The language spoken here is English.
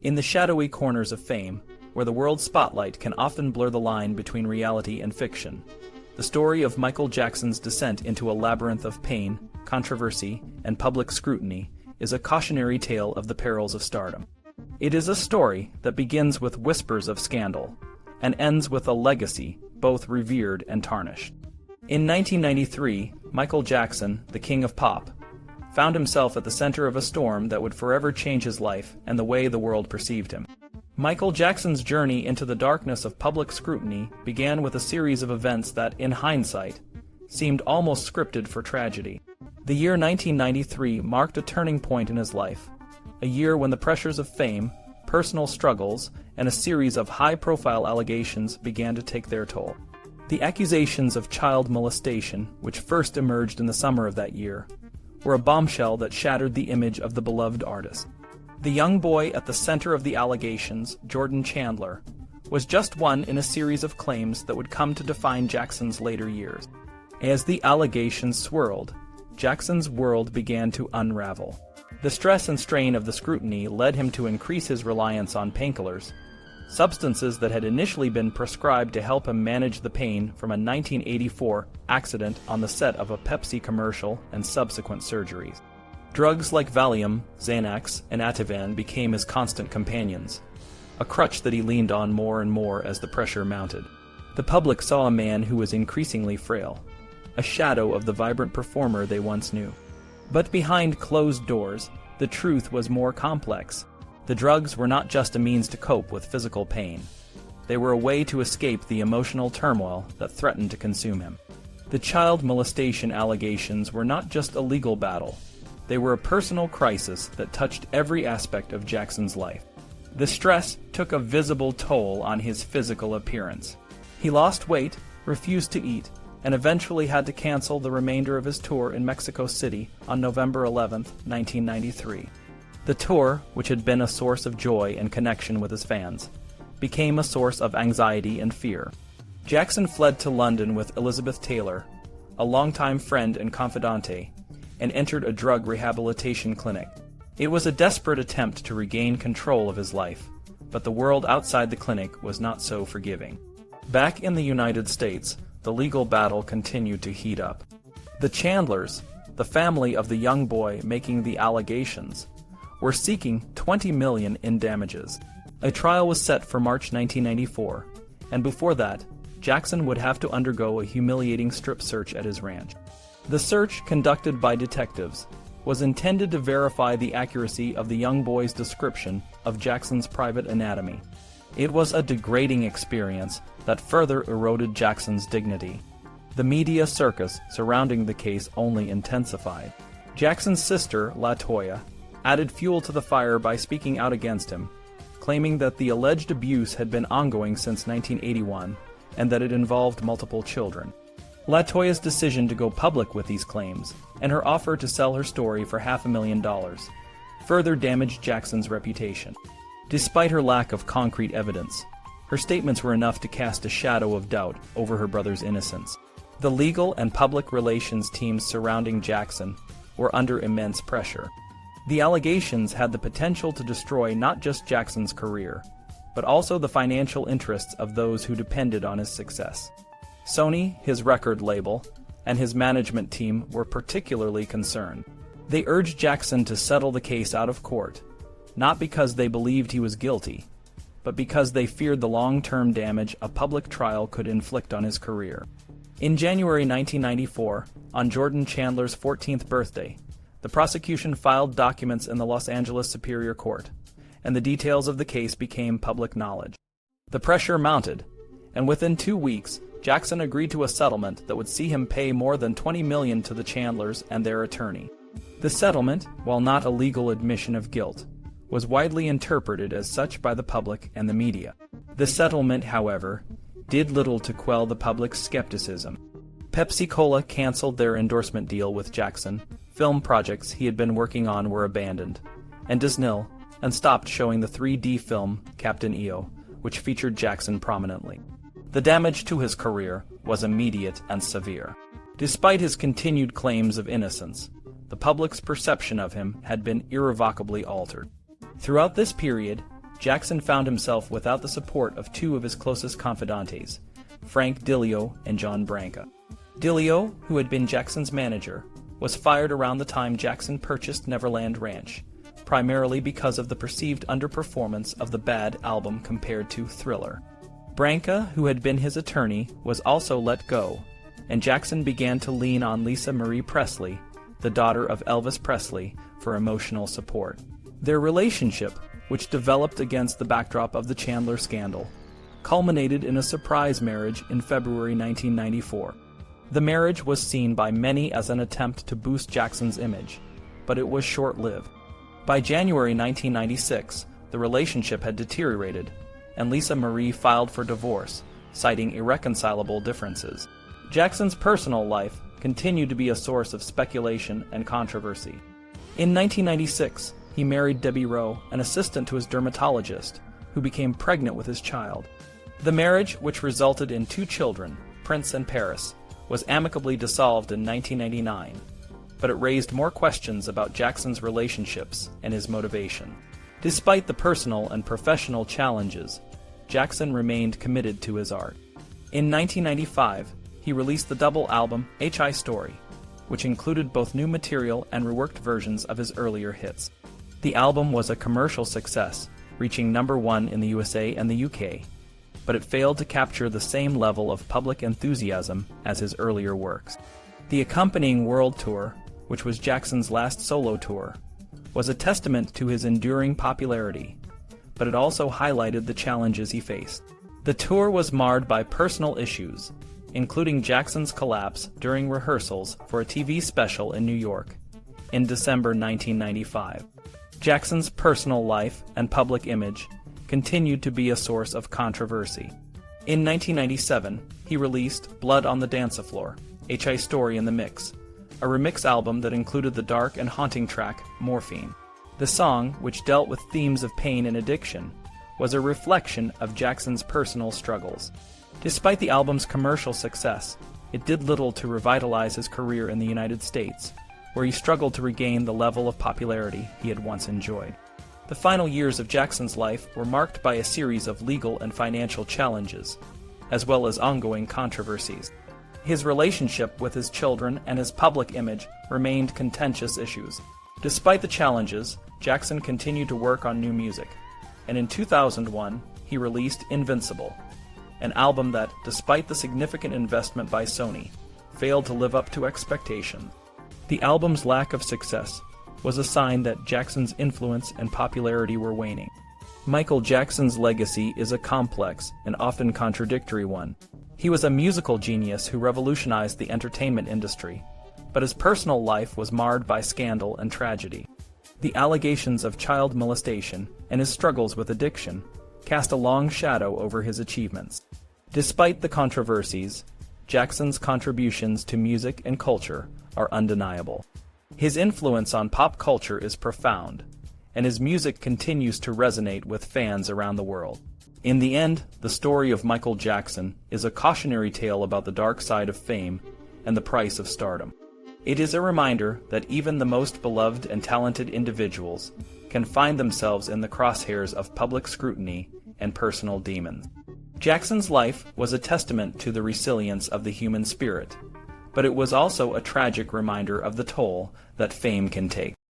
In the shadowy corners of fame, where the world's spotlight can often blur the line between reality and fiction, the story of Michael Jackson's descent into a labyrinth of pain, controversy, and public scrutiny is a cautionary tale of the perils of stardom. It is a story that begins with whispers of scandal and ends with a legacy both revered and tarnished. In 1993, Michael Jackson, the king of pop, found himself at the center of a storm that would forever change his life and the way the world perceived him. Michael Jackson's journey into the darkness of public scrutiny began with a series of events that, in hindsight, seemed almost scripted for tragedy. The year 1993 marked a turning point in his life, a year when the pressures of fame, personal struggles, and a series of high-profile allegations began to take their toll. The accusations of child molestation, which first emerged in the summer of that year, were a bombshell that shattered the image of the beloved artist. The young boy at the center of the allegations, Jordan Chandler, was just one in a series of claims that would come to define Jackson's later years. As the allegations swirled, Jackson's world began to unravel. The stress and strain of the scrutiny led him to increase his reliance on painkillers, substances that had initially been prescribed to help him manage the pain from a 1984 accident on the set of a Pepsi commercial and subsequent surgeries. Drugs like Valium, Xanax, and Ativan became his constant companions, a crutch that he leaned on more and more as the pressure mounted. The public saw a man who was increasingly frail, a shadow of the vibrant performer they once knew. But behind closed doors, the truth was more complex. The drugs were not just a means to cope with physical pain. They were a way to escape the emotional turmoil that threatened to consume him. The child molestation allegations were not just a legal battle. They were a personal crisis that touched every aspect of Jackson's life. The stress took a visible toll on his physical appearance. He lost weight, refused to eat, and eventually had to cancel the remainder of his tour in Mexico City on November 11, 1993. The tour, which had been a source of joy and connection with his fans, became a source of anxiety and fear. Jackson fled to London with Elizabeth Taylor, a longtime friend and confidante, and entered a drug rehabilitation clinic. It was a desperate attempt to regain control of his life, but the world outside the clinic was not so forgiving. Back in the United States, the legal battle continued to heat up. The Chandlers, the family of the young boy making the allegations, were seeking $20 million in damages. A trial was set for March 1994, and before that, Jackson would have to undergo a humiliating strip search at his ranch. The search, conducted by detectives, was intended to verify the accuracy of the young boy's description of Jackson's private anatomy. It was a degrading experience that further eroded Jackson's dignity. The media circus surrounding the case only intensified. Jackson's sister, LaToya, added fuel to the fire by speaking out against him, claiming that the alleged abuse had been ongoing since 1981 and that it involved multiple children. LaToya's decision to go public with these claims, and her offer to sell her story for $500,000, further damaged Jackson's reputation. Despite her lack of concrete evidence, her statements were enough to cast a shadow of doubt over her brother's innocence. The legal and public relations teams surrounding Jackson were under immense pressure. The allegations had the potential to destroy not just Jackson's career, but also the financial interests of those who depended on his success. Sony, his record label, and his management team were particularly concerned. They urged Jackson to settle the case out of court, not because they believed he was guilty, but because they feared the long-term damage a public trial could inflict on his career. In January 1994, on Jordan Chandler's 14th birthday, the prosecution filed documents in the Los Angeles Superior Court, and the details of the case became public knowledge. The pressure mounted, and within 2 weeks, Jackson agreed to a settlement that would see him pay more than $20 million to the Chandlers and their attorney. The settlement, while not a legal admission of guilt, was widely interpreted as such by the public and the media. The settlement, however, did little to quell the public's skepticism. Pepsi-Cola canceled their endorsement deal with Jackson, film projects he had been working on were abandoned, and Disney and stopped showing the 3D film Captain EO, which featured Jackson prominently. The damage to his career was immediate and severe. Despite his continued claims of innocence, the public's perception of him had been irrevocably altered. Throughout this period, Jackson found himself without the support of two of his closest confidantes, Frank Dilio and John Branca. Dilio, who had been Jackson's manager, was fired around the time Jackson purchased Neverland Ranch, primarily because of the perceived underperformance of the Bad album compared to Thriller. Branca, who had been his attorney, was also let go, and Jackson began to lean on Lisa Marie Presley, the daughter of Elvis Presley, for emotional support. Their relationship, which developed against the backdrop of the Chandler scandal, culminated in a surprise marriage in February 1994. The marriage was seen by many as an attempt to boost Jackson's image, but it was short-lived. By January 1996, the relationship had deteriorated, and Lisa Marie filed for divorce, citing irreconcilable differences. Jackson's personal life continued to be a source of speculation and controversy. In 1996, he married Debbie Rowe, an assistant to his dermatologist, who became pregnant with his child. The marriage, which resulted in 2 children, Prince and Paris, was amicably dissolved in 1999, but it raised more questions about Jackson's relationships and his motivation. Despite the personal and professional challenges, Jackson remained committed to his art. In 1995, he released the double album H.I. Story, which included both new material and reworked versions of his earlier hits. The album was a commercial success, reaching #1 in the USA and the UK, but it failed to capture the same level of public enthusiasm as his earlier works. The accompanying world tour, which was Jackson's last solo tour, was a testament to his enduring popularity, but it also highlighted the challenges he faced. The tour was marred by personal issues, including Jackson's collapse during rehearsals for a TV special in New York in December 1995. Jackson's personal life and public image continued to be a source of controversy. In 1997, he released Blood on the Dance Floor, H.I. Story in the Mix, a remix album that included the dark and haunting track Morphine. The song, which dealt with themes of pain and addiction, was a reflection of Jackson's personal struggles. Despite the album's commercial success, it did little to revitalize his career in the United States, where he struggled to regain the level of popularity he had once enjoyed. The final years of Jackson's life were marked by a series of legal and financial challenges, as well as ongoing controversies. His relationship with his children and his public image remained contentious issues. Despite the challenges, Jackson continued to work on new music, and in 2001, he released Invincible, an album that, despite the significant investment by Sony, failed to live up to expectations. The album's lack of success was a sign that Jackson's influence and popularity were waning. Michael Jackson's legacy is a complex and often contradictory one. He was a musical genius who revolutionized the entertainment industry, but his personal life was marred by scandal and tragedy. The allegations of child molestation and his struggles with addiction cast a long shadow over his achievements. Despite the controversies, Jackson's contributions to music and culture are undeniable. His influence on pop culture is profound, and his music continues to resonate with fans around the world. In the end, the story of Michael Jackson is a cautionary tale about the dark side of fame and the price of stardom. It is a reminder that even the most beloved and talented individuals can find themselves in the crosshairs of public scrutiny and personal demons. Jackson's life was a testament to the resilience of the human spirit, but it was also a tragic reminder of the toll that fame can take.